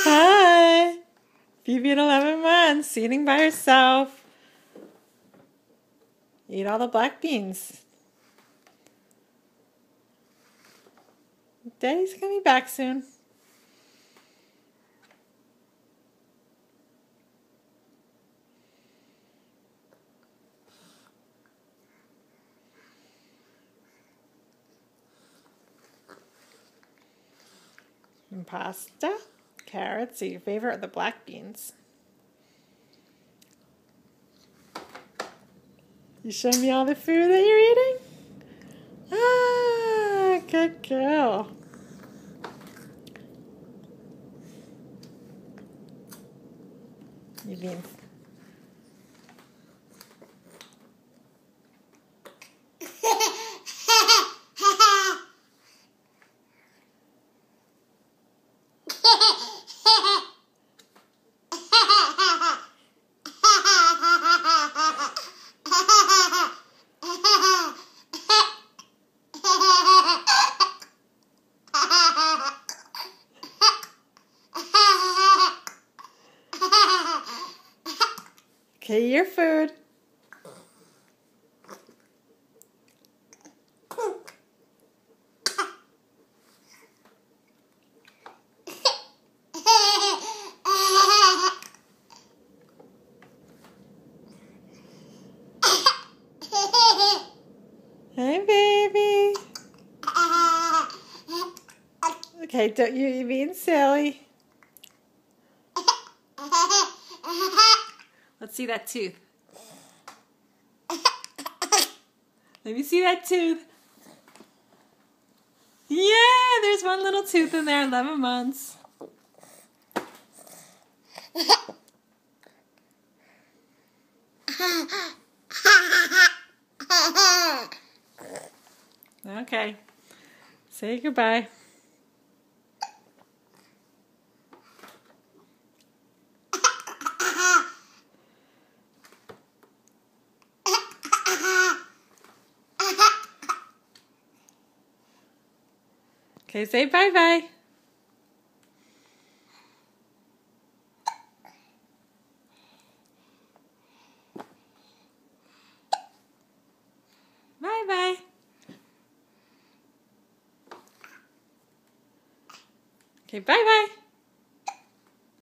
Hi! Phoebe at 11 months, eating by herself. Eat all the black beans. Daddy's gonna be back soon. And pasta, carrots. So your favorite are the black beans. You show me all the food that you're eating? Ah, good girl. You being okay, your food. Hey, baby. Okay, don't you're being silly. Let's see that tooth. Let me see that tooth. Yeah, there's one little tooth in there, 11 months. Okay, say goodbye. Okay, say bye-bye. Bye-bye. Okay, bye-bye.